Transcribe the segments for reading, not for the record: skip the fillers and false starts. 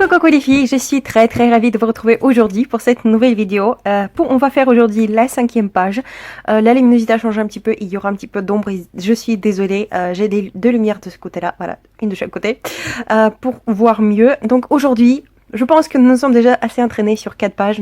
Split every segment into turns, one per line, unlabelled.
Coucou les filles, je suis très ravie de vous retrouver aujourd'hui pour cette nouvelle vidéo. On va faire aujourd'hui la 5e page. La luminosité a changé un petit peu, il y aura un petit peu d'ombre, je suis désolée, j'ai deux lumières de ce côté-là, voilà, une de chaque côté, pour voir mieux. Donc aujourd'hui, je pense que nous sommes déjà assez entraînés sur 4 pages,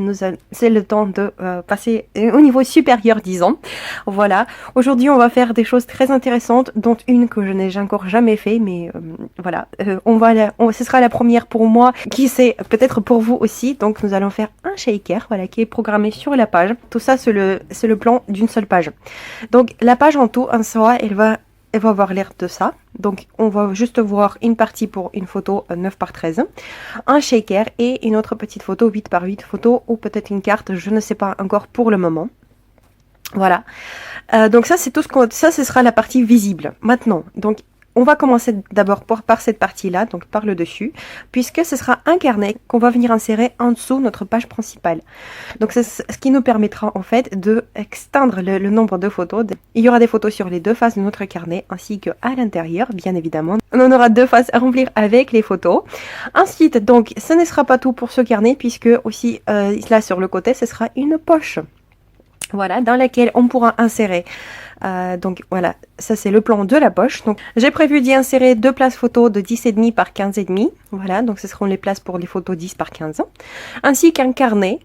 c'est le temps de passer au niveau supérieur, disons. Voilà, aujourd'hui on va faire des choses très intéressantes, dont une que je n'ai encore jamais fait, mais voilà, ce sera la première pour moi, qui c'est peut-être pour vous aussi. Donc nous allons faire un shaker, voilà, qui est programmé sur la page. Tout ça c'est le plan d'une seule page. Donc la page en tout, en soi, elle va avoir l'air de ça. Donc on va juste voir une partie pour une photo 9×13, un shaker et une autre petite photo 8×8 photo, ou peut-être une carte, je ne sais pas encore pour le moment. Voilà, donc ça c'est tout ce sera la partie visible. Maintenant, donc on va commencer d'abord par cette partie-là, donc par le dessus, puisque ce sera un carnet qu'on va venir insérer en dessous notre page principale. Donc c'est ce qui nous permettra en fait de extendre le nombre de photos. Il y aura des photos sur les deux faces de notre carnet, ainsi qu'à l'intérieur, bien évidemment. On aura deux faces à remplir avec les photos. Ensuite, donc, ce ne sera pas tout pour ce carnet, puisque aussi, là sur le côté, ce sera une poche. Voilà, dans laquelle on pourra insérer. Donc voilà, ça c'est le plan de la poche. Donc j'ai prévu d'y insérer deux places photos de 10,5 par 15,5. Voilà, donc ce seront les places pour les photos 10 par 15. Ainsi qu'un carnet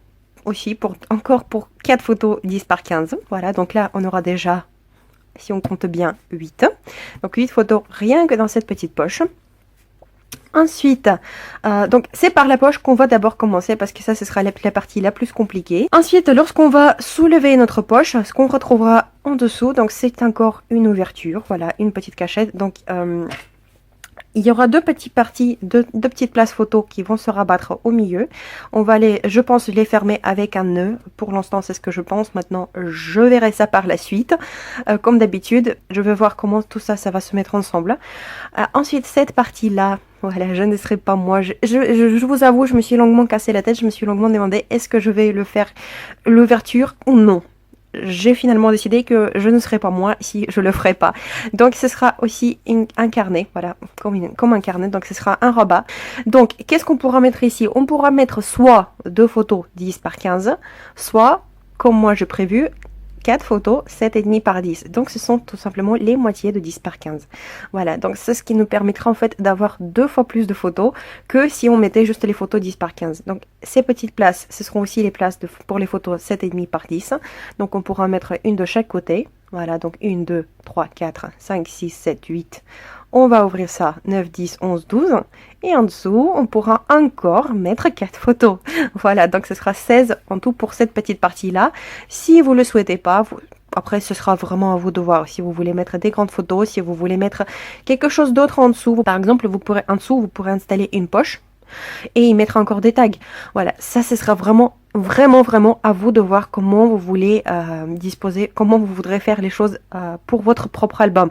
aussi encore pour 4 photos 10 par 15. Voilà, donc là on aura déjà, si on compte bien, 8. Donc 8 photos rien que dans cette petite poche. Ensuite, donc c'est par la poche qu'on va d'abord commencer, parce que ça ce sera la partie la plus compliquée. Ensuite, lorsqu'on va soulever notre poche, ce qu'on retrouvera en dessous, donc c'est encore une ouverture, voilà, une petite cachette. Donc il y aura deux petites parties, deux petites places photos qui vont se rabattre au milieu. On va je pense, les fermer avec un nœud. Pour l'instant, c'est ce que je pense. Maintenant, je verrai ça par la suite. Comme d'habitude, je vais voir comment tout ça va se mettre ensemble. Ensuite, cette partie-là, voilà, je ne serai pas moi. Je vous avoue, je me suis longuement cassé la tête. Je me suis longuement demandé, est-ce que je vais le faire l'ouverture ou non? J'ai finalement décidé que je ne serai pas moi si je le ferai pas. Donc ce sera aussi un carnet, voilà, comme un carnet, donc ce sera un rabat. Donc qu'est-ce qu'on pourra mettre ici? On pourra mettre soit deux photos 10 par 15, soit, comme moi j'ai prévu, 4 photos 7,5 par 10. Donc ce sont tout simplement les moitiés de 10 par 15. Voilà, donc c'est ce qui nous permettra en fait d'avoir 2 fois plus de photos que si on mettait juste les photos 10 par 15. Donc ces petites places, ce seront aussi les places pour les photos 7,5 par 10. Donc on pourra en mettre une de chaque côté. Voilà, donc 1, 2, 3, 4, 5, 6, 7, 8. On va ouvrir ça, 9, 10, 11, 12. Et en dessous, on pourra encore mettre 4 photos. Voilà, donc ce sera 16 en tout pour cette petite partie-là. Si vous le souhaitez pas, après ce sera vraiment à vous de voir. Si vous voulez mettre des grandes photos, si vous voulez mettre quelque chose d'autre en dessous. Par exemple, en dessous, vous pourrez installer une poche et y mettre encore des tags. Voilà, ça ce sera vraiment à vous de voir comment vous voulez disposer, comment vous voudrez faire les choses pour votre propre album.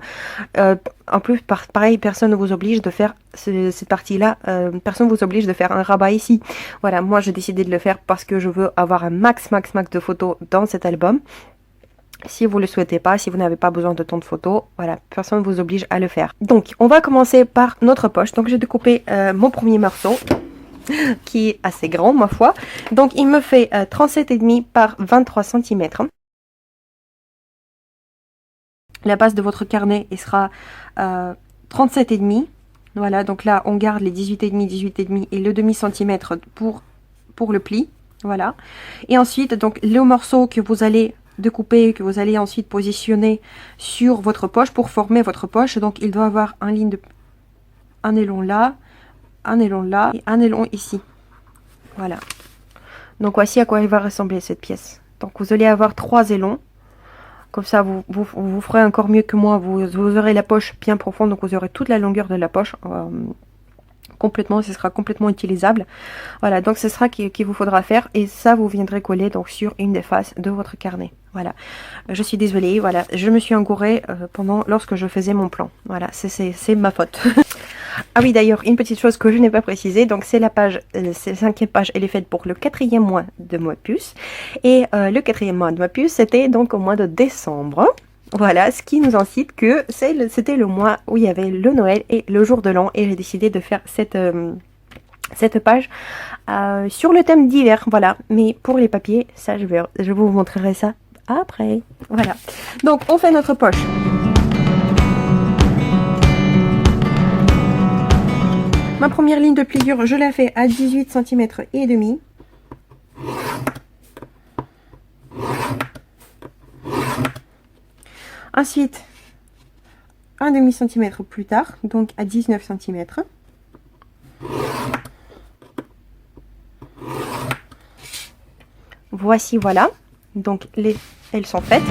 En plus, pareil, personne ne vous oblige de faire cette partie-là, personne ne vous oblige de faire un rabat ici. Voilà, moi j'ai décidé de le faire parce que je veux avoir un max de photos dans cet album. Si vous ne le souhaitez pas, si vous n'avez pas besoin de tant de photos, voilà, personne ne vous oblige à le faire. Donc, on va commencer par notre poche. Donc, j'ai découpé mon premier morceau, qui est assez grand, ma foi. Donc, il me fait 37,5 par 23 cm. La base de votre carnet, il sera 37,5. Voilà, donc là, on garde les 18,5 et le demi-centimètre pour le pli. Voilà. Et ensuite, donc, le morceau que vous allez découper, que vous allez ensuite positionner sur votre poche pour former votre poche. Donc il doit avoir un élan là, un élan là et un élan ici. Voilà. Donc voici à quoi il va ressembler cette pièce. Donc vous allez avoir 3 élans. Comme ça vous ferez encore mieux que moi. Vous aurez la poche bien profonde, donc vous aurez toute la longueur de la poche. Complètement, ce sera complètement utilisable. Voilà, donc ce sera qu'il vous faudra faire, et ça vous viendrez coller donc sur une des faces de votre carnet. Voilà, je suis désolée, voilà, je me suis engourée lorsque je faisais mon plan. Voilà, c'est ma faute. Ah oui, d'ailleurs, une petite chose que je n'ai pas précisé, donc c'est la page, c'est la 5e page, elle est faite pour le 4e mois de mois de puce, et le 4e mois de mois de puce, c'était donc au mois de décembre. Voilà, ce qui nous incite que c'était le mois où il y avait le Noël et le jour de l'an, et j'ai décidé de faire cette page sur le thème d'hiver, voilà. Mais pour les papiers, ça je vous montrerai ça après. Voilà. Donc on fait notre poche. Ma première ligne de pliure, je la fais à 18 cm et demi. Ensuite, un demi centimètre plus tard, donc à 19 cm. Voici, voilà. Donc elles sont faites.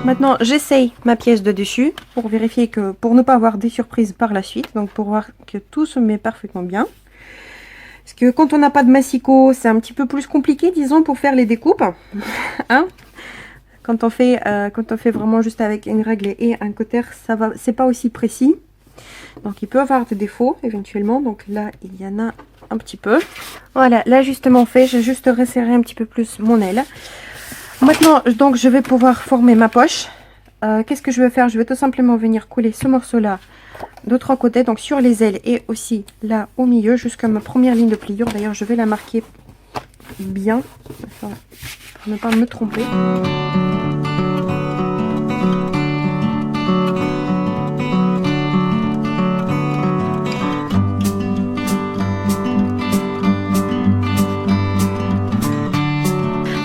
Maintenant, j'essaye ma pièce de dessus pour vérifier que, pour ne pas avoir des surprises par la suite. Donc, pour voir que tout se met parfaitement bien. Parce que quand on n'a pas de massicot, c'est un petit peu plus compliqué, disons, pour faire les découpes. Hein, quand on fait vraiment juste avec une règle et un cutter, ça va, c'est pas aussi précis. Donc, il peut avoir des défauts éventuellement. Donc là, il y en a un petit peu. Voilà, l'ajustement fait. J'ai juste resserré un petit peu plus mon aile. Maintenant, donc, je vais pouvoir former ma poche. Qu'est-ce que je vais faire? Je vais tout simplement venir couler ce morceau-là de 3 côtés, donc sur les ailes et aussi là au milieu, jusqu'à ma première ligne de pliure. D'ailleurs, je vais la marquer bien, pour ne pas me tromper.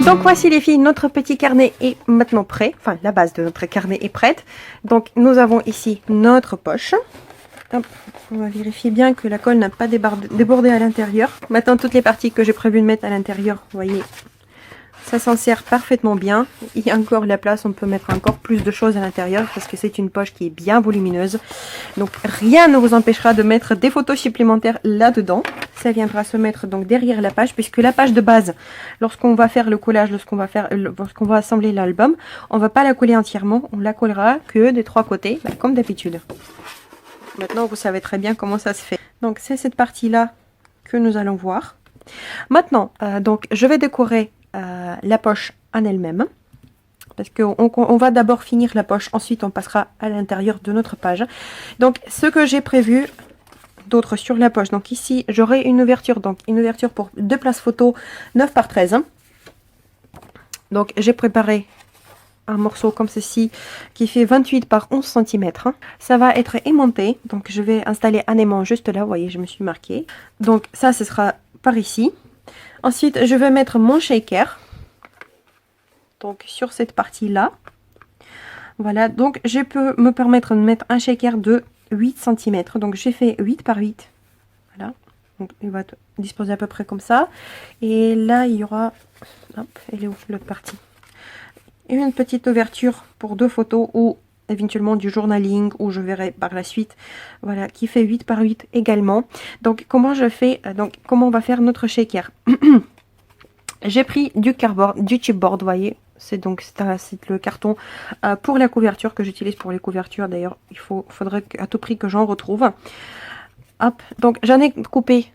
Donc voici les filles, notre petit carnet est maintenant prêt. Enfin, la base de notre carnet est prête. Donc nous avons ici notre poche. Hop, on va vérifier bien que la colle n'a pas débordé à l'intérieur. Maintenant, toutes les parties que j'ai prévu de mettre à l'intérieur, vous voyez, ça s'en sert parfaitement bien. Il y a encore la place, on peut mettre encore plus de choses à l'intérieur parce que c'est une poche qui est bien volumineuse. Donc rien ne vous empêchera de mettre des photos supplémentaires là-dedans. Ça viendra se mettre donc derrière la page, puisque la page de base, lorsqu'on va faire le collage, lorsqu'on va assembler l'album, on va pas la coller entièrement, on la collera que des 3 côtés, bah, comme d'habitude. Maintenant, vous savez très bien comment ça se fait. Donc c'est cette partie-là que nous allons voir. Maintenant, donc je vais décorer la poche en elle-même, parce qu'on va d'abord finir la poche, ensuite on passera à l'intérieur de notre page. Donc ce que j'ai prévu d'autres sur la poche, donc ici j'aurai une ouverture, donc une ouverture pour 2 places photo 9 par 13. Donc j'ai préparé un morceau comme ceci qui fait 28 par 11 cm. Ça va être aimanté, donc je vais installer un aimant juste là, vous voyez, je me suis marqué. Donc ça, ce sera par ici. Ensuite, je vais mettre mon shaker, donc sur cette partie-là. Voilà, donc je peux me permettre de mettre un shaker de 8 cm. Donc j'ai fait 8 par 8. Voilà, donc il va être disposé à peu près comme ça. Et là, il y aura, hop, elle est où l'autre partie? Une petite ouverture pour 2 photos ou éventuellement du journaling, ou je verrai par la suite, voilà, qui fait 8 par 8 également. Donc comment je fais, donc comment on va faire notre shaker? J'ai pris du cardboard, du chipboard, vous voyez, c'est le carton pour la couverture que j'utilise pour les couvertures. D'ailleurs, faudrait à tout prix que j'en retrouve. Hop, donc j'en ai découpé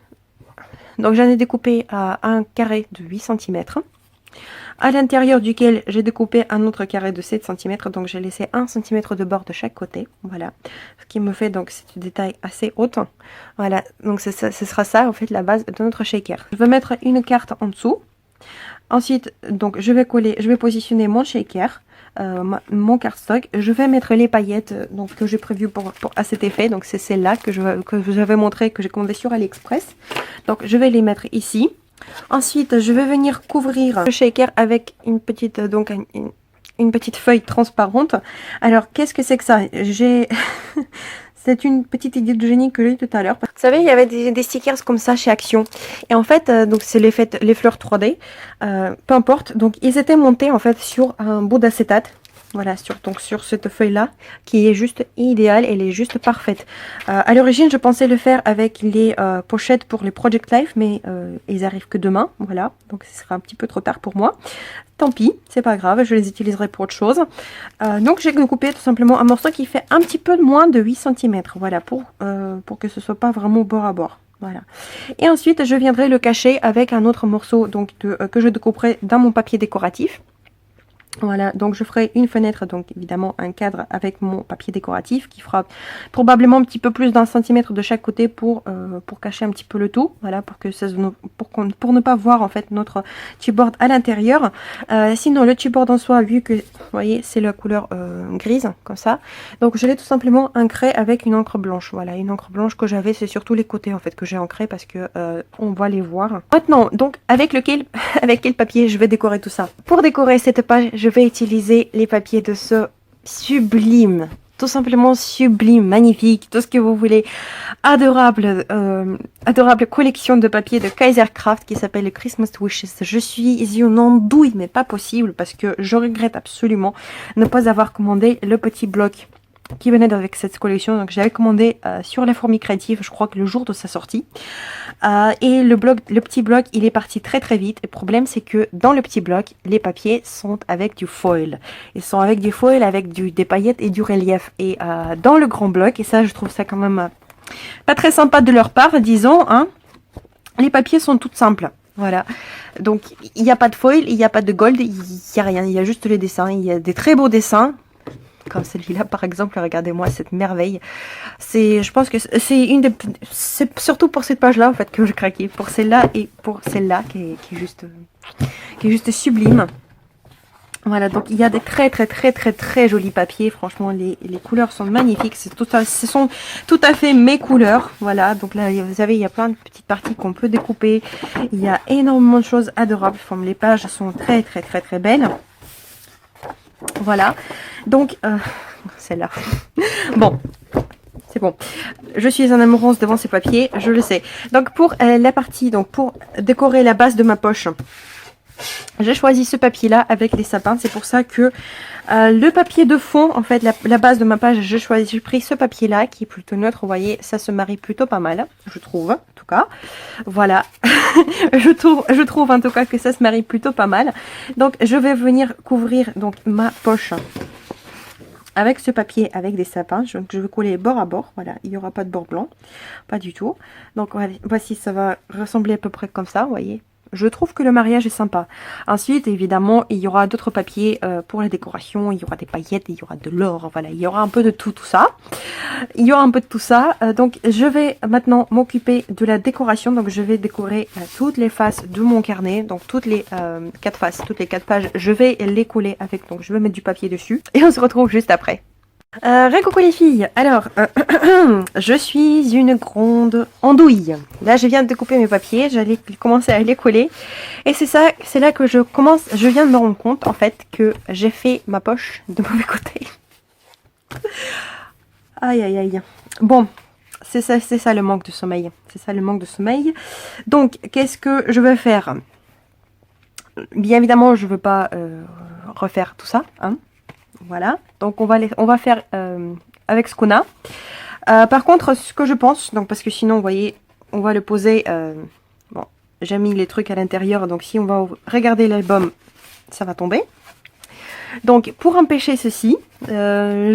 à un carré de 8 cm. À l'intérieur duquel j'ai découpé un autre carré de 7 cm, donc j'ai laissé 1 cm de bord de chaque côté, voilà, ce qui me fait donc cette détail assez haute. Voilà, donc ce sera ça en fait la base de notre shaker. Je vais mettre une carte en dessous. Ensuite, donc je vais positionner mon shaker, mon cardstock. Je vais mettre les paillettes donc que j'ai prévues à cet effet. Donc c'est celle-là que je vous avais montré, que j'ai commandé sur AliExpress. Donc je vais les mettre ici. Ensuite, je vais venir couvrir le shaker avec une petite feuille transparente. Alors, qu'est-ce que c'est que ça? C'est une petite idée de génie que j'ai eu tout à l'heure. Vous savez, il y avait des stickers comme ça chez Action. Et en fait, donc c'est les fleurs 3D. Peu importe. Donc, ils étaient montés en fait sur un bout d'acétate. Voilà, sur cette feuille-là, qui est juste idéale, elle est juste parfaite. À l'origine, je pensais le faire avec les pochettes pour les Project Life, mais ils arrivent que demain, voilà. Donc, ce sera un petit peu trop tard pour moi. Tant pis, c'est pas grave, je les utiliserai pour autre chose. Donc, j'ai coupé tout simplement un morceau qui fait un petit peu moins de 8 cm, voilà, pour que ce soit pas vraiment bord à bord. Voilà. Et ensuite, je viendrai le cacher avec un autre morceau donc que je découperai dans mon papier décoratif. Voilà, donc je ferai une fenêtre, donc évidemment un cadre avec mon papier décoratif qui fera probablement un petit peu plus d'un centimètre de chaque côté pour cacher un petit peu le tout. Voilà, pour que ça, pour ne pas voir en fait notre chipboard à l'intérieur. Sinon le chipboard en soi, vu que vous voyez c'est la couleur grise comme ça, donc je l'ai tout simplement ancré avec une encre blanche. Voilà, une encre blanche que j'avais, c'est surtout les côtés en fait que j'ai ancré parce que on va les voir. Maintenant, donc avec avec quel papier je vais décorer tout ça. Pour décorer cette page, je vais utiliser les papiers de ce sublime, tout simplement sublime, magnifique, tout ce que vous voulez, adorable, adorable collection de papiers de Kaisercraft qui s'appelle le Christmas Wishes. Je suis une andouille, mais pas possible, parce que je regrette absolument ne pas avoir commandé le petit bloc qui venait avec cette collection. Donc j'avais commandé sur la fourmi créative, je crois que le jour de sa sortie, et le petit bloc il est parti très très vite. Le problème c'est que dans le petit bloc les papiers sont avec du foil, ils sont avec du foil, avec des paillettes et du relief, et dans le grand bloc, et ça je trouve ça quand même pas très sympa de leur part, disons, hein, les papiers sont tout simples. Voilà, donc il n'y a pas de foil, il n'y a pas de gold, il n'y a rien, il y a juste les dessins, il y a des très beaux dessins. Comme celui-là par exemple, regardez-moi cette merveille. Je pense que c'est surtout pour cette page-là en fait que je craquais, pour celle-là et pour celle-là qui est juste sublime. Voilà, donc il y a des très jolis papiers. Franchement, les couleurs sont magnifiques. Ce sont tout à fait mes couleurs. Voilà, donc là, vous savez, il y a plein de petites parties qu'on peut découper. Il y a énormément de choses adorables. Les pages sont très belles. Voilà, donc celle-là. Bon, c'est bon. Je suis en amoureux devant ces papiers, je le sais. Donc pour la partie, donc pour décorer la base de ma poche, j'ai choisi ce papier-là avec les sapins. C'est pour ça que le papier de fond, en fait, la base de ma page, j'ai pris ce papier-là qui est plutôt neutre. Vous voyez, ça se marie plutôt pas mal, je trouve, en tout cas. Voilà, je trouve en tout cas que ça se marie plutôt pas mal. Donc, je vais venir couvrir donc ma poche avec ce papier, avec des sapins. Je vais coller bord à bord. Voilà, il n'y aura pas de bord blanc, pas du tout. Donc, voici, ça va ressembler à peu près comme ça, vous voyez. Je trouve que le mariage est sympa. Ensuite, évidemment, il y aura d'autres papiers pour la décoration. Il y aura des paillettes, il y aura de l'or. Voilà, il y aura un peu de tout ça. Il y aura un peu de tout ça. Donc, je vais maintenant m'occuper de la décoration. Donc, je vais décorer toutes les faces de mon carnet. Donc, toutes les 4 faces, toutes les 4 pages. Je vais les coller avec. Donc, je vais mettre du papier dessus. Et on se retrouve juste après. Coucou les filles, alors je suis une grande andouille. Là je viens de découper mes papiers, j'allais commencer à les coller, et c'est là que je viens de me rendre compte en fait que j'ai fait ma poche de mauvais côté. Aïe aïe aïe. Bon, c'est ça le manque de sommeil, c'est ça le manque de sommeil. Donc qu'est-ce que je vais faire? Bien évidemment je veux pas refaire tout ça, hein. Voilà, donc on va faire avec ce qu'on a. Par contre, ce que je pense, donc parce que sinon, vous voyez, on va le poser. Bon, j'ai mis les trucs à l'intérieur, donc si on va regarder l'album, ça va tomber. Donc, pour empêcher ceci, j'ai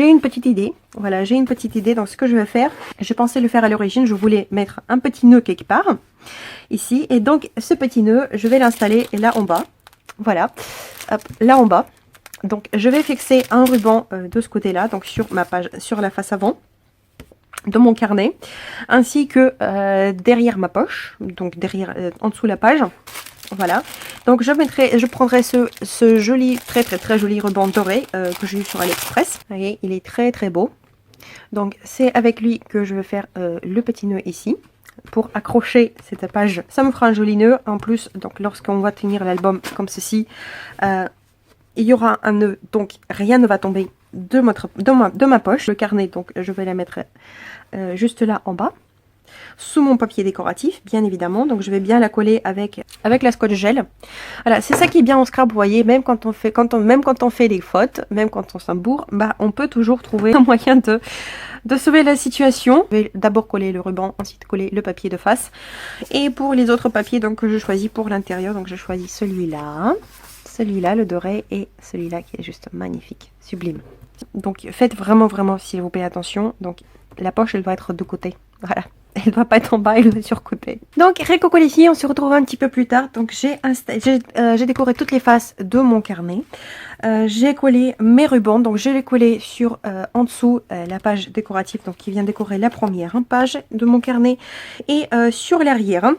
une petite idée. Voilà, j'ai une petite idée. Donc, ce que je vais faire, j'ai pensé le faire à l'origine. Je voulais mettre un petit nœud quelque part, ici. Et donc, ce petit nœud, je vais l'installer là en bas. Voilà, hop, là en bas. Donc je vais fixer un ruban de ce côté-là, donc sur ma page, sur la face avant de mon carnet, ainsi que derrière ma poche, donc derrière, en dessous la page. Voilà. Donc je prendrai ce joli, très joli ruban doré que j'ai eu sur AliExpress. Vous voyez, il est très beau. Donc c'est avec lui que je vais faire le petit nœud ici. Pour accrocher cette page, ça me fera un joli nœud. En plus, donc lorsqu'on va tenir l'album comme ceci, il y aura un nœud, donc rien ne va tomber de ma poche. Le carnet, donc je vais la mettre juste là en bas, sous mon papier décoratif, bien évidemment. Donc je vais bien la coller avec la scotch gel. Voilà, c'est ça qui est bien en scrap, vous voyez, même quand on fait des fautes, même quand on s'embourre, bah on peut toujours trouver un moyen de sauver la situation. Je vais d'abord coller le ruban, ensuite coller le papier de face. Et pour les autres papiers donc que je choisis pour l'intérieur, donc je choisis celui-là, le doré, et celui-là qui est juste magnifique, sublime. Donc faites vraiment s'il vous plaît attention. Donc la poche elle doit être de côté. Voilà. Elle doit pas être en bas, elle doit être sur côté. Donc récoco les filles, on se retrouve un petit peu plus tard. Donc j'ai décoré toutes les faces de mon carnet. J'ai collé mes rubans, donc je l'ai collé sur en dessous la page décorative, donc qui vient décorer la première page de mon carnet, et sur l'arrière.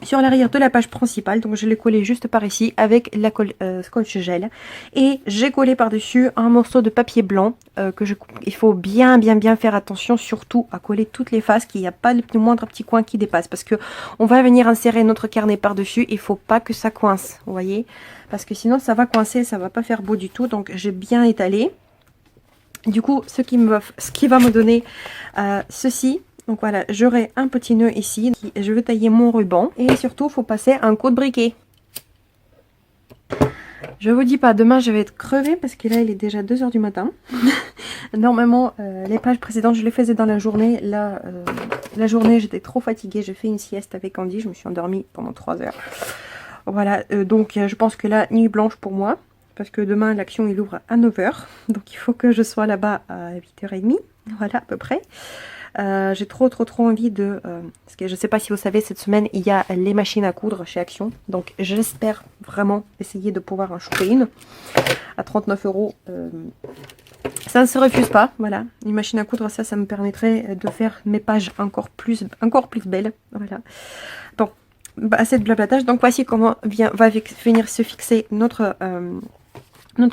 Sur l'arrière de la page principale, donc je l'ai collé juste par ici avec la colle scotch gel, et j'ai collé par dessus un morceau de papier blanc il faut bien faire attention surtout à coller toutes les faces, qu'il n'y a pas le moindre petit coin qui dépasse, parce que on va venir insérer notre carnet par dessus. Il faut pas que ça coince, vous voyez, parce que sinon ça va coincer, ça va pas faire beau du tout. Donc j'ai bien étalé. Du coup ce qui va me donner ceci. Donc voilà, j'aurai un petit nœud ici. Je vais tailler mon ruban. Et surtout, il faut passer un coup de briquet. Je vous dis pas, demain je vais être crevée parce que là il est déjà 2 h du matin. Normalement, les pages précédentes, je les faisais dans la journée. Là, la journée, j'étais trop fatiguée. J'ai fait une sieste avec Andy. Je me suis endormie pendant 3 heures. Voilà, donc je pense que là, nuit blanche pour moi. Parce que demain, l'action il ouvre à 9 h. Donc il faut que je sois là-bas à 8 h 30. Voilà, à peu près. J'ai trop envie de... parce que je ne sais pas si vous savez, cette semaine, il y a les machines à coudre chez Action. Donc j'espère vraiment essayer de pouvoir en choper une à 39 €. Ça ne se refuse pas, voilà. Une machine à coudre, ça me permettrait de faire mes pages encore plus belles. Voilà. Bon, bah, assez de blablatage. Donc voici comment va venir se fixer notre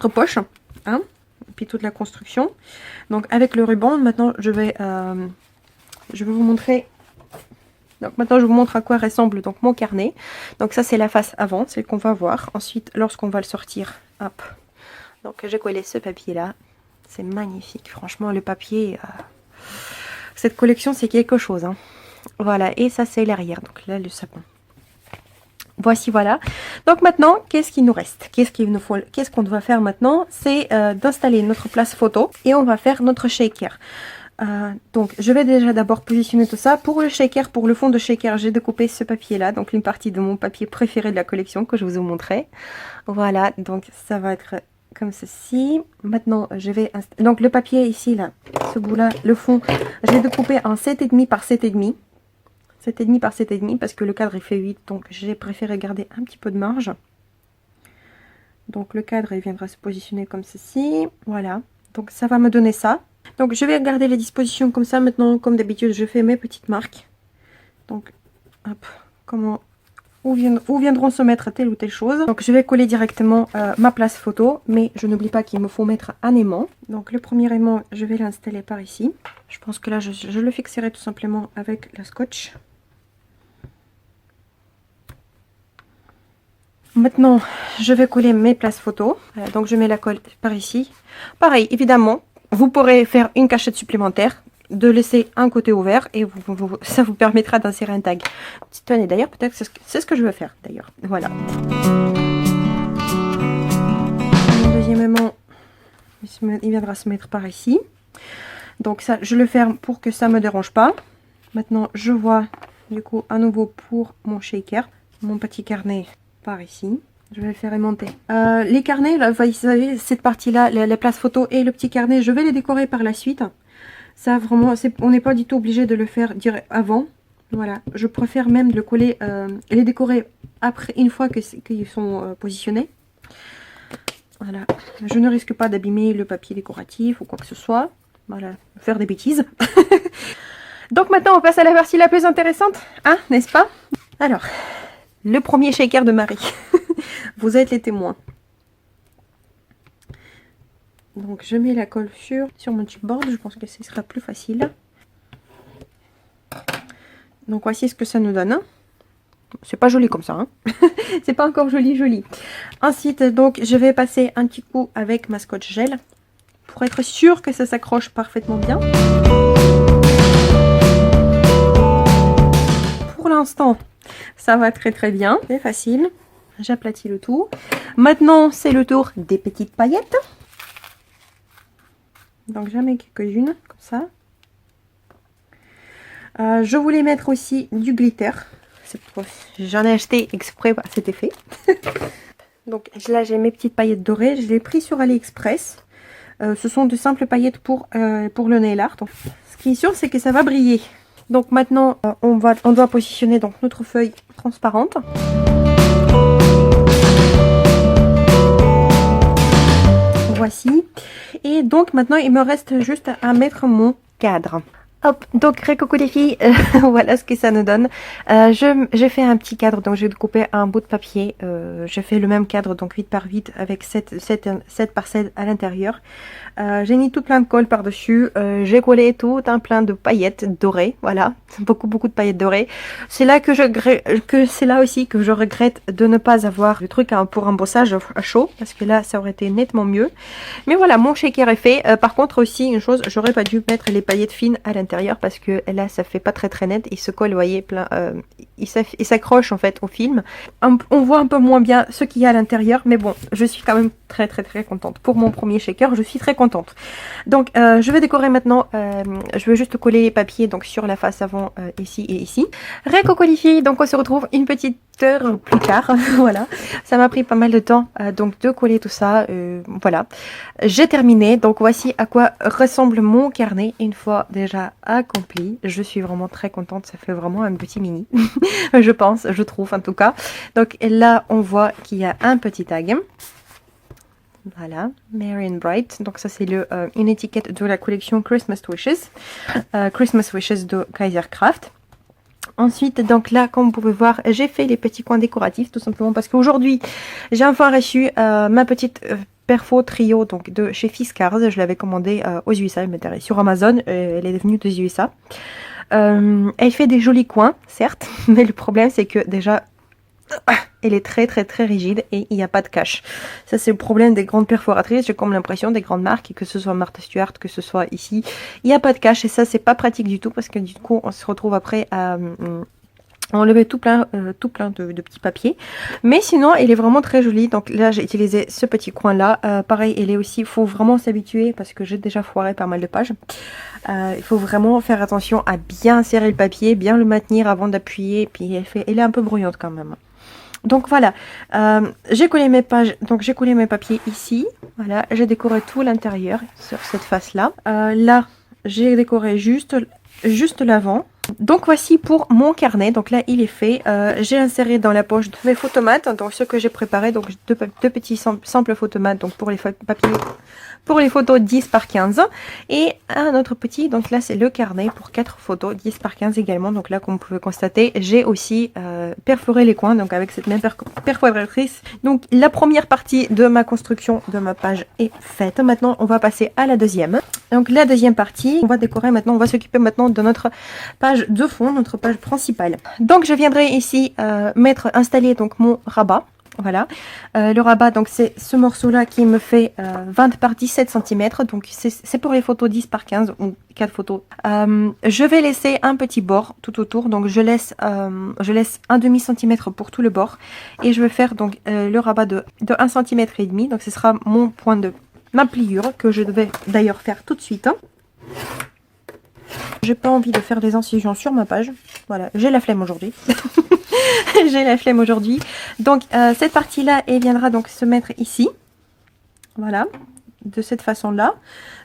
poche. Hein, et puis toute la construction. Donc avec le ruban, maintenant je vais vous montrer. Donc maintenant je vous montre à quoi ressemble donc mon carnet. Donc ça c'est la face avant, celle qu'on va voir. Ensuite lorsqu'on va le sortir, hop. Donc j'ai collé ce papier là. C'est magnifique, franchement le papier. Cette collection c'est quelque chose. Hein. Voilà, et ça c'est l'arrière. Donc là le sapin. Voici, voilà. Donc maintenant, qu'est-ce qu'il nous reste? Qu'est-ce qu'on doit faire maintenant? C'est d'installer notre place photo et on va faire notre shaker. Donc je vais déjà d'abord positionner tout ça. Pour le shaker, pour le fond de shaker, j'ai découpé ce papier là, donc une partie de mon papier préféré de la collection que je vous ai montré. Voilà, donc ça va être comme ceci. Maintenant je vais donc le papier ici là, ce bout là, le fond, je l'ai découpé en 7,5 par 7,5. 7,5 par 7,5 parce que le cadre il fait 8, donc j'ai préféré garder un petit peu de marge. Donc le cadre il viendra se positionner comme ceci, voilà. Donc ça va me donner ça. Donc je vais garder les dispositions comme ça. Maintenant, comme d'habitude, je fais mes petites marques. Donc, hop, où viendront se mettre telle ou telle chose. Donc je vais coller directement ma place photo, mais je n'oublie pas qu'il me faut mettre un aimant. Donc le premier aimant, je vais l'installer par ici. Je pense que là, je le fixerai tout simplement avec la scotch. Maintenant, je vais coller mes places photos. Donc je mets la colle par ici. Pareil, évidemment. Vous pourrez faire une cachette supplémentaire, de laisser un côté ouvert et ça vous permettra d'insérer un tag. Tenez, d'ailleurs, peut-être que c'est ce que je vais faire, d'ailleurs. Voilà. Mon deuxième aimant, il viendra se mettre par ici. Donc ça, je le ferme pour que ça ne me dérange pas. Maintenant, je vois, du coup, à nouveau pour mon shaker, mon petit carnet par ici. Je vais le faire aimanter. Les carnets, là, vous savez, cette partie-là, les places photos et le petit carnet, je vais les décorer par la suite. Ça, vraiment, on n'est pas du tout obligé de le faire direct avant. Voilà, je préfère même de le coller, les décorer après, une fois qu'ils sont positionnés. Voilà, je ne risque pas d'abîmer le papier décoratif ou quoi que ce soit. Voilà, faire des bêtises. Donc maintenant, on passe à la partie la plus intéressante, hein, n'est-ce pas? Alors, le premier shaker de Marie. Vous êtes les témoins. Donc je mets la colle sur mon chipboard, je pense que ce sera plus facile. Donc voici ce que ça nous donne. C'est pas joli comme ça, hein. C'est pas encore joli. Ensuite, donc je vais passer un petit coup avec ma scotch gel pour être sûr que ça s'accroche parfaitement bien. Pour l'instant, ça va très bien, c'est facile. J'aplatis le tout. Maintenant, c'est le tour des petites paillettes. Donc, j'en mets quelques-unes, comme ça. Je voulais mettre aussi du glitter. J'en ai acheté exprès à cet effet. Donc, là, j'ai mes petites paillettes dorées. Je les ai pris sur AliExpress. Ce sont de simples paillettes pour le nail art. Ce qui est sûr, c'est que ça va briller. Donc maintenant, on doit positionner donc notre feuille transparente. Voici. Et donc maintenant, il me reste juste à mettre mon cadre. Hop, donc coucou les filles, voilà ce que ça nous donne. J'ai fait un petit cadre, donc j'ai découpé un bout de papier. J'ai fait le même cadre, donc 8 par 8 avec 7 par 7 à l'intérieur. J'ai mis tout plein de colle par-dessus. J'ai collé tout un plein de paillettes dorées, voilà, beaucoup de paillettes dorées. C'est là c'est là aussi que je regrette de ne pas avoir le truc pour embossage à chaud, parce que là ça aurait été nettement mieux. Mais voilà, mon shaker est fait. Par contre aussi une chose, j'aurais pas dû mettre les paillettes fines à l'intérieur parce que là ça fait pas très net, il se colle, vous voyez, plein, il s'accroche en fait au film. On voit un peu moins bien ce qu'il y a à l'intérieur, mais bon, je suis quand même très contente. Pour mon premier shaker, je suis très contente. Donc je vais décorer maintenant, je vais juste coller les papiers donc sur la face avant ici et ici. Coucou les filles, donc on se retrouve une petite heure plus tard. Voilà, ça m'a pris pas mal de temps donc de coller tout ça. Voilà, j'ai terminé. Donc voici à quoi ressemble mon carnet une fois déjà accompli. Je suis vraiment très contente, ça fait vraiment un petit mini. je trouve en tout cas. Donc là on voit qu'il y a un petit tag. Voilà, Merry and Bright. Donc ça c'est une étiquette de la collection Christmas Wishes. Christmas Wishes de Kaiser Craft. Ensuite, donc là, comme vous pouvez voir, j'ai fait les petits coins décoratifs, tout simplement parce qu'aujourd'hui, j'ai enfin reçu ma petite perfo trio donc de chez Fiskars. Je l'avais commandée aux USA, elle m'était sur Amazon, elle est venue des USA. Elle fait des jolis coins, certes, mais le problème c'est que déjà, elle est très rigide et il n'y a pas de cache. Ça c'est le problème des grandes perforatrices, j'ai comme l'impression des grandes marques, que ce soit Martha Stewart, que ce soit ici, il n'y a pas de cache et ça c'est pas pratique du tout parce que du coup on se retrouve après à enlever tout plein de petits papiers. Mais sinon elle est vraiment très jolie. Donc là j'ai utilisé ce petit coin là. Pareil, elle est aussi, il faut vraiment s'habituer parce que j'ai déjà foiré pas mal de pages. Il faut vraiment faire attention à bien serrer le papier, bien le maintenir avant d'appuyer. Puis elle est un peu bruyante quand même. Donc voilà, j'ai collé mes pages, donc j'ai collé mes papiers ici. Voilà, j'ai décoré tout l'intérieur sur cette face là. Là, j'ai décoré juste l'avant. Donc voici pour mon carnet. Donc là il est fait. J'ai inséré dans la poche de mes photomates, donc ce que j'ai préparé, donc deux petits samples photomates, donc pour les papiers, pour les photos 10 par 15 et un autre petit, donc là c'est le carnet pour 4 photos 10 par 15 également. Donc là comme vous pouvez constater, j'ai aussi perforé les coins donc avec cette même perforatrice. Donc la première partie de ma construction de ma page est faite. Maintenant on va passer à la deuxième. Donc la deuxième partie, on va décorer maintenant, on va s'occuper maintenant de notre page de fond, notre page principale. Donc je viendrai ici installer donc mon rabat. Voilà, le rabat, donc c'est ce morceau là qui me fait 20 par 17 cm, donc c'est pour les photos 10 par 15 ou 4 photos. Je vais laisser un petit bord tout autour, donc je laisse un demi centimètre pour tout le bord et je vais faire donc le rabat de 1 cm et demi, donc ce sera mon point de ma pliure que je devais d'ailleurs faire tout de suite. J'ai pas envie de faire des incisions sur ma page, voilà, j'ai la flemme aujourd'hui. J'ai la flemme aujourd'hui. Donc cette partie là elle viendra donc se mettre ici, voilà, de cette façon là,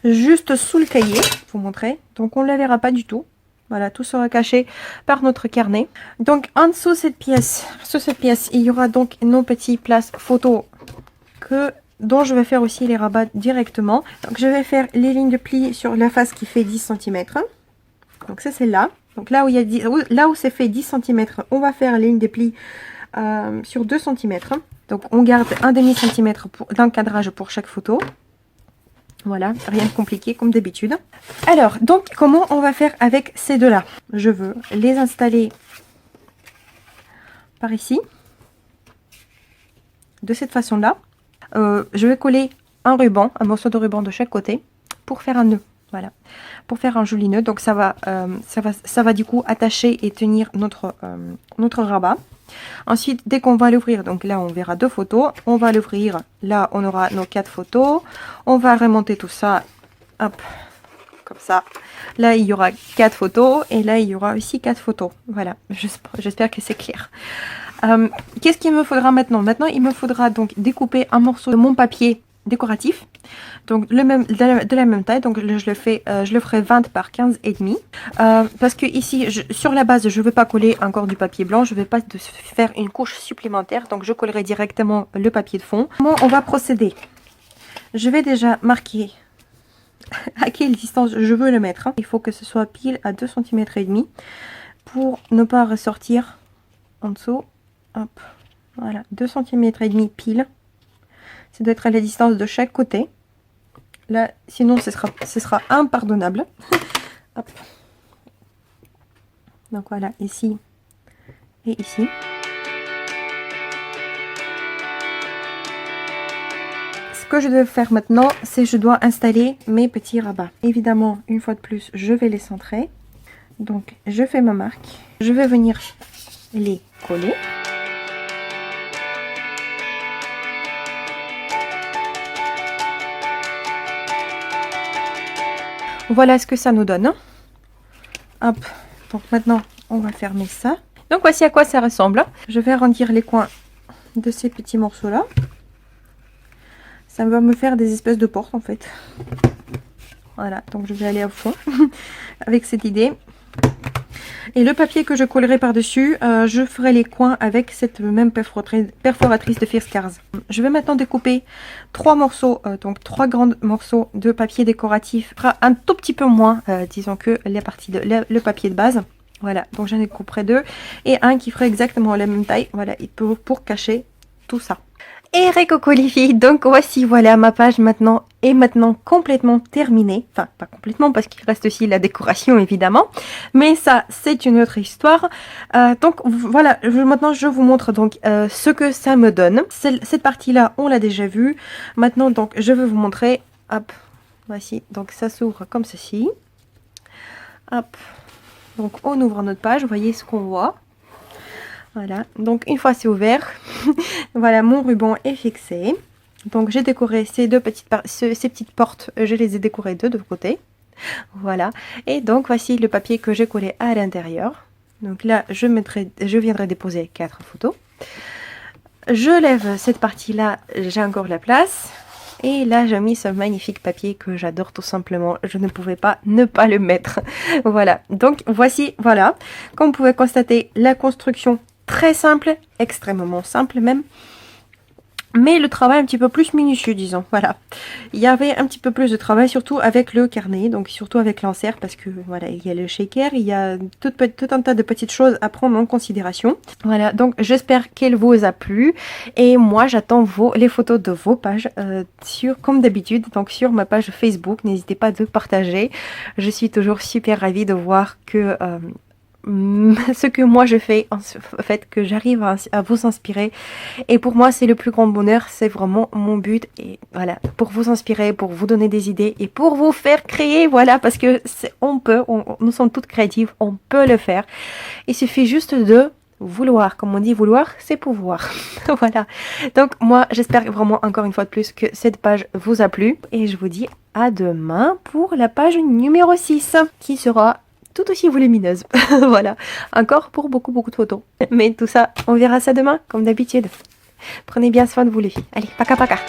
juste sous le cahier, vous montrer. Donc on ne la verra pas du tout, voilà, tout sera caché par notre carnet. Donc en dessous cette pièce, sous cette pièce il y aura donc nos petits places photos dont je vais faire aussi les rabats directement. Donc je vais faire les lignes de pli sur la face qui fait 10 cm. Donc ça c'est là. Donc là où il y a là où c'est fait 10 cm, on va faire les lignes de pli sur 2 cm. Donc on garde un demi centimètre d'encadrage pour chaque photo. Voilà, rien de compliqué comme d'habitude. Alors, donc comment on va faire avec ces deux-là? Je veux les installer par ici, de cette façon-là. Je vais coller un morceau de ruban de chaque côté pour faire un nœud. Voilà, pour faire un joli nœud. Donc ça va du coup attacher et tenir notre rabat. Ensuite, dès qu'on va l'ouvrir, donc là on verra 2 photos, on va l'ouvrir, là on aura nos 4 photos, on va remonter tout ça, hop, comme ça. Là il y aura 4 photos et là il y aura aussi 4 photos. Voilà, j'espère que c'est clair. Qu'est-ce qu'il me faudra maintenant? Maintenant il me faudra donc découper un morceau de mon papier décoratif. Donc de la même taille, donc je le ferai 20 par 15 et demi. Parce que ici, sur la base, je ne veux pas coller encore du papier blanc, je ne vais pas faire une couche supplémentaire, donc je collerai directement le papier de fond. Comment on va procéder? Je vais déjà marquer à quelle distance je veux le mettre. Il faut que ce soit pile à 2 cm et demi pour ne pas ressortir en dessous. Hop, voilà, 2 cm et demi pile. Ça doit être à la distance de chaque côté. Là, sinon ce sera impardonnable. Hop. Donc voilà, ici et ici. Ce que je dois faire maintenant, c'est je dois installer mes petits rabats. Évidemment, une fois de plus, je vais les centrer. Donc, je fais ma marque. Je vais venir les coller. Voilà ce que ça nous donne. Hop. Donc maintenant, on va fermer ça. Donc voici à quoi ça ressemble. Je vais arrondir les coins de ces petits morceaux-là. Ça va me faire des espèces de portes en fait. Voilà, donc je vais aller à fond avec cette idée. Et le papier que je collerai par-dessus, je ferai les coins avec cette même perforatrice de Fiskars. Je vais maintenant découper 3 morceaux, donc 3 grands morceaux de papier décoratif. Un tout petit peu moins, disons que le papier de base. Voilà, donc j'en découperai 2 et un qui ferait exactement la même taille. Voilà, pour cacher tout ça. Et récoco les filles, donc voici, voilà, ma page maintenant est complètement terminée. Enfin, pas complètement parce qu'il reste aussi la décoration évidemment. Mais ça, c'est une autre histoire. Donc voilà, maintenant je vous montre donc ce que ça me donne. Cette partie-là, on l'a déjà vue. Maintenant, donc, je vais vous montrer. Hop, voici. Donc ça s'ouvre comme ceci. Hop. Donc on ouvre notre page, vous voyez ce qu'on voit. Voilà, donc une fois c'est ouvert, voilà, mon ruban est fixé. Donc j'ai décoré ces petites portes, je les ai décorées de deux côtés. Voilà, et donc voici le papier que j'ai collé à l'intérieur. Donc là, je viendrai déposer 4 photos. Je lève cette partie-là, j'ai encore la place. Et là, j'ai mis ce magnifique papier que j'adore tout simplement. Je ne pouvais pas ne pas le mettre. Voilà, donc voici, voilà. Comme vous pouvez constater, la construction très simple, extrêmement simple même. Mais le travail un petit peu plus minutieux, disons. Voilà. Il y avait un petit peu plus de travail, surtout avec le carnet, donc surtout avec l'enserre, parce que voilà, il y a le shaker, il y a tout un tas de petites choses à prendre en considération. Voilà, donc j'espère qu'elle vous a plu. Et moi, j'attends les photos de vos pages, comme d'habitude, donc sur ma page Facebook. N'hésitez pas à partager. Je suis toujours super ravie de voir que ce que moi je fais, en fait, que j'arrive à vous inspirer. Et pour moi, c'est le plus grand bonheur, c'est vraiment mon but. Et voilà, pour vous inspirer, pour vous donner des idées et pour vous faire créer, voilà, parce que nous sommes toutes créatives, on peut le faire. Il suffit juste de vouloir, comme on dit, vouloir, c'est pouvoir. Voilà, donc moi, j'espère vraiment encore une fois de plus que cette page vous a plu. Et je vous dis à demain pour la page numéro 6, qui sera tout aussi volumineuse. Voilà, encore pour beaucoup de photos. Mais tout ça, on verra ça demain, comme d'habitude. Prenez bien soin de vous les filles. Allez, paka paka.